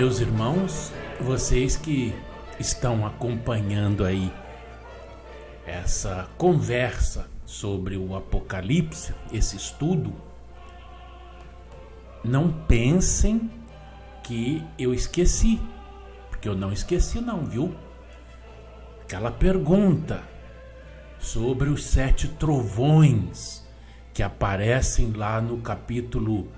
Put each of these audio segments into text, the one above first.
Meus irmãos, vocês que estão acompanhando aí essa conversa sobre o Apocalipse, esse estudo, não pensem que eu esqueci, porque eu não esqueci não, viu? Aquela pergunta sobre os 7 trovões que aparecem lá no capítulo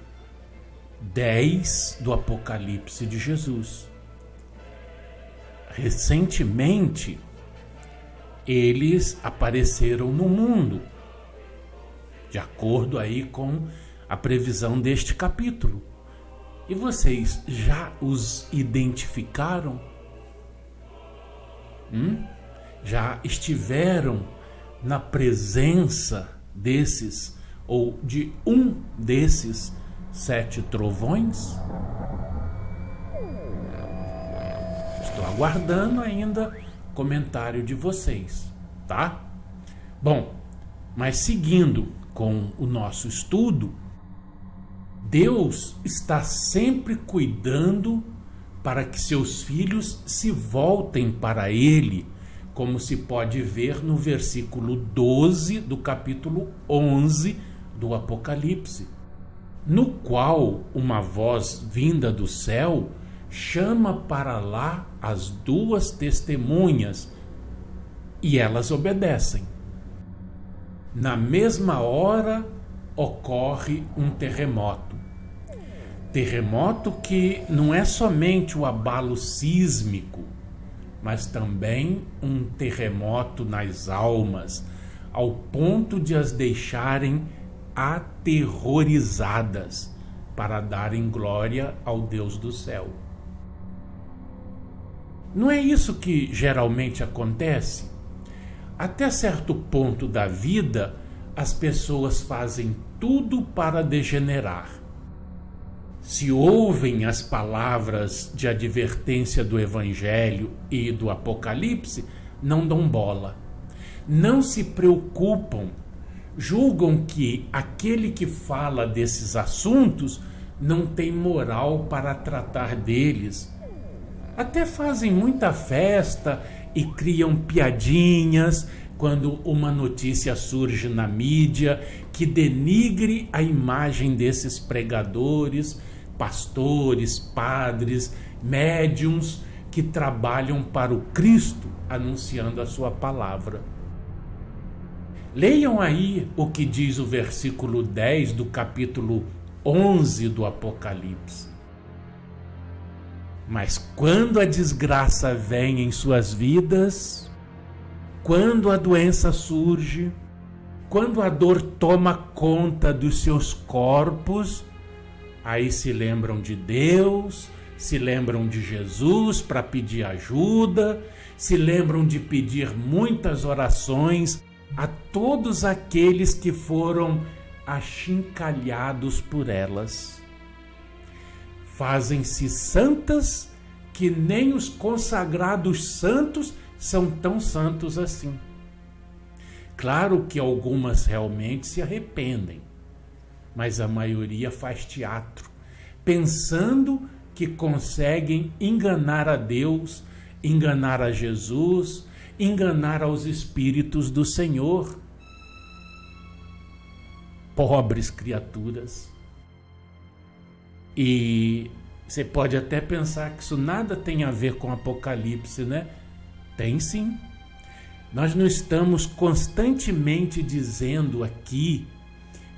10 do Apocalipse de Jesus. Recentemente, eles apareceram no mundo, de acordo aí com a previsão deste capítulo. E vocês já os identificaram? Já estiveram na presença desses, ou de um desses 7 trovões? Estou aguardando ainda o comentário de vocês, tá? Bom, mas seguindo com o nosso estudo, Deus está sempre cuidando para que seus filhos se voltem para Ele, como se pode ver no versículo 12 do capítulo 11 do Apocalipse, no qual uma voz vinda do céu chama para lá as 2 testemunhas e elas obedecem. Na mesma hora ocorre um terremoto. Terremoto que não é somente o abalo sísmico, mas também um terremoto nas almas, ao ponto de as deixarem aterrorizadas para darem glória ao Deus do céu. Não é isso que geralmente acontece? Até certo ponto da vida, as pessoas fazem tudo para degenerar. Se ouvem as palavras de advertência do Evangelho e do Apocalipse, não dão bola. Não se preocupam, julgam que aquele que fala desses assuntos não tem moral para tratar deles. Até fazem muita festa e criam piadinhas quando uma notícia surge na mídia que denigre a imagem desses pregadores, pastores, padres, médiuns que trabalham para o Cristo anunciando a sua palavra. Leiam aí o que diz o versículo 10 do capítulo 11 do Apocalipse. Mas quando a desgraça vem em suas vidas, quando a doença surge, quando a dor toma conta dos seus corpos, aí se lembram de Deus, se lembram de Jesus para pedir ajuda, se lembram de pedir muitas orações a todos aqueles que foram achincalhados por elas. Fazem-se santas que nem os consagrados santos são tão santos assim. Claro que algumas realmente se arrependem, mas a maioria faz teatro, pensando que conseguem enganar a Deus, enganar a Jesus, enganar aos espíritos do Senhor. Pobres criaturas. E você pode até pensar que isso nada tem a ver com Apocalipse, né? Tem sim. Nós não estamos constantemente dizendo aqui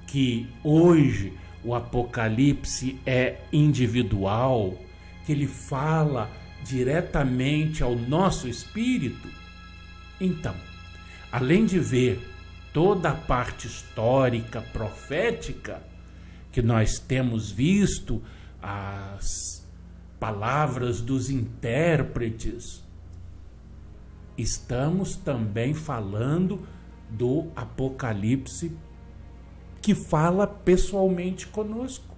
que hoje o Apocalipse é individual, que ele fala diretamente ao nosso espírito? Então, além de ver toda a parte histórica, profética, que nós temos visto, as palavras dos intérpretes, estamos também falando do Apocalipse que fala pessoalmente conosco.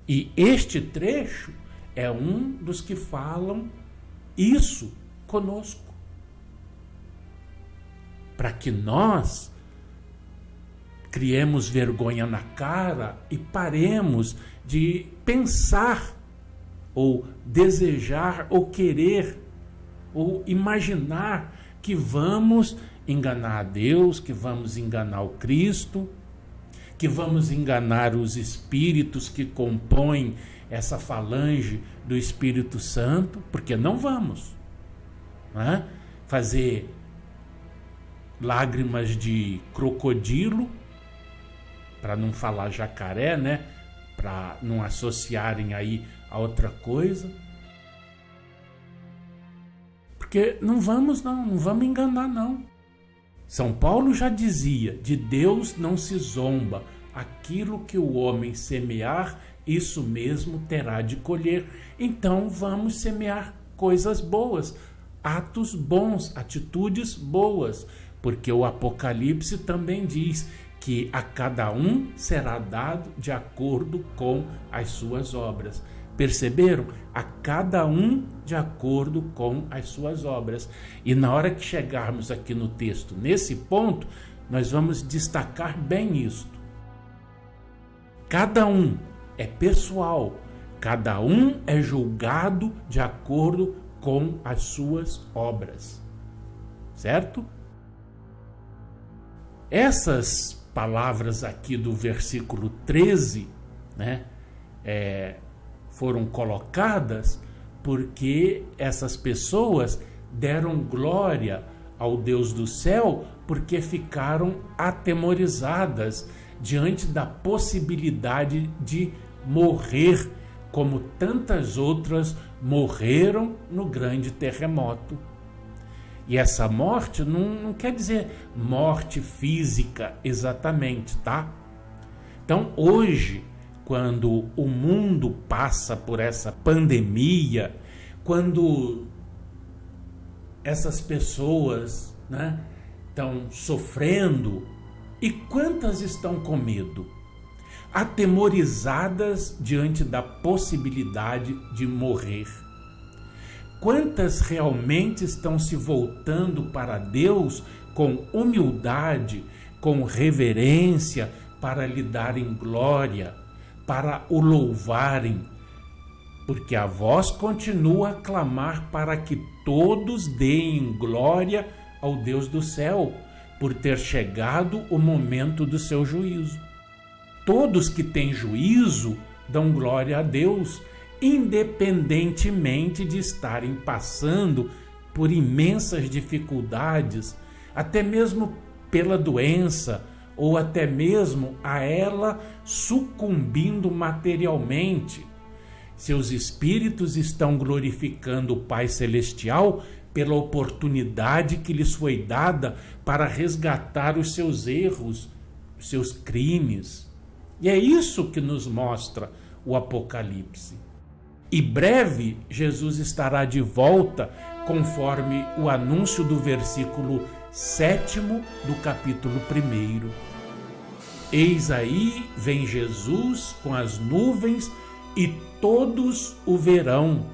E este trecho é um dos que falam isso conosco. Para que nós criemos vergonha na cara e paremos de pensar ou desejar, ou querer, ou imaginar que vamos enganar a Deus, que vamos enganar o Cristo, que vamos enganar os espíritos que compõem essa falange do Espírito Santo, porque não vamos, né? Fazer lágrimas de crocodilo, para não falar jacaré, né? Para não associarem aí a outra coisa. Porque não vamos enganar não. São Paulo já dizia, de Deus não se zomba, aquilo que o homem semear, isso mesmo terá de colher. Então vamos semear coisas boas, atos bons, atitudes boas, porque o Apocalipse também diz que a cada um será dado de acordo com as suas obras. Perceberam? A cada um de acordo com as suas obras. E na hora que chegarmos aqui no texto, nesse ponto, nós vamos destacar bem isto. Cada um é pessoal, cada um é julgado de acordo com as suas obras. Certo? Essas palavras aqui do versículo 13, né, foram colocadas porque essas pessoas deram glória ao Deus do céu porque ficaram atemorizadas diante da possibilidade de morrer, como tantas outras morreram no grande terremoto. E essa morte não quer dizer morte física exatamente, tá? Então hoje, quando o mundo passa por essa pandemia, quando essas pessoas, né, estão sofrendo, e quantas estão com medo? Atemorizadas diante da possibilidade de morrer. Quantas realmente estão se voltando para Deus com humildade, com reverência, para lhe darem glória, para o louvarem? Porque a voz continua a clamar para que todos deem glória ao Deus do céu, por ter chegado o momento do seu juízo. Todos que têm juízo dão glória a Deus, independentemente de estarem passando por imensas dificuldades, até mesmo pela doença, ou até mesmo a ela sucumbindo materialmente. Seus espíritos estão glorificando o Pai Celestial pela oportunidade que lhes foi dada para resgatar os seus erros, os seus crimes. E é isso que nos mostra o Apocalipse. E breve Jesus estará de volta, conforme o anúncio do versículo 7º do capítulo 1. Eis aí vem Jesus com as nuvens e todos o verão,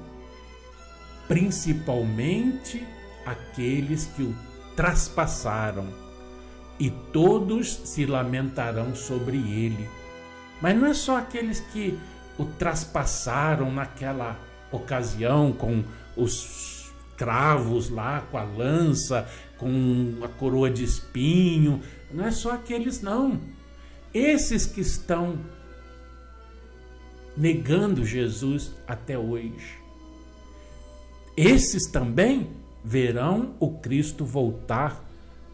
principalmente aqueles que o traspassaram, e todos se lamentarão sobre ele. Mas não é só aqueles que o traspassaram naquela ocasião, com os cravos lá, com a lança, com a coroa de espinho. Não é só aqueles, não. Esses que estão negando Jesus até hoje, esses também verão o Cristo voltar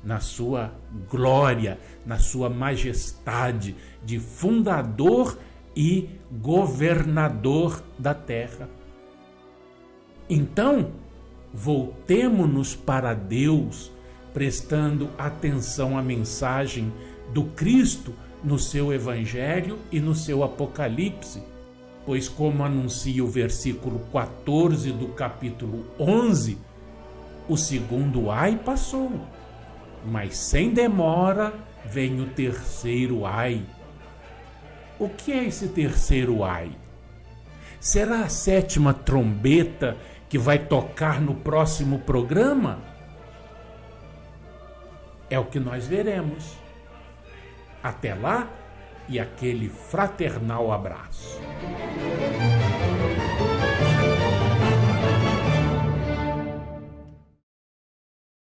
na sua glória, na sua majestade de fundador e governador da terra. Então, voltemo-nos para Deus, prestando atenção à mensagem do Cristo no seu Evangelho e no seu Apocalipse, pois, como anuncia o versículo 14 do capítulo 11, o segundo ai passou, mas sem demora vem o terceiro ai. O que é esse terceiro ai? Será a 7ª trombeta que vai tocar no próximo programa? É o que nós veremos. Até lá, e aquele fraternal abraço.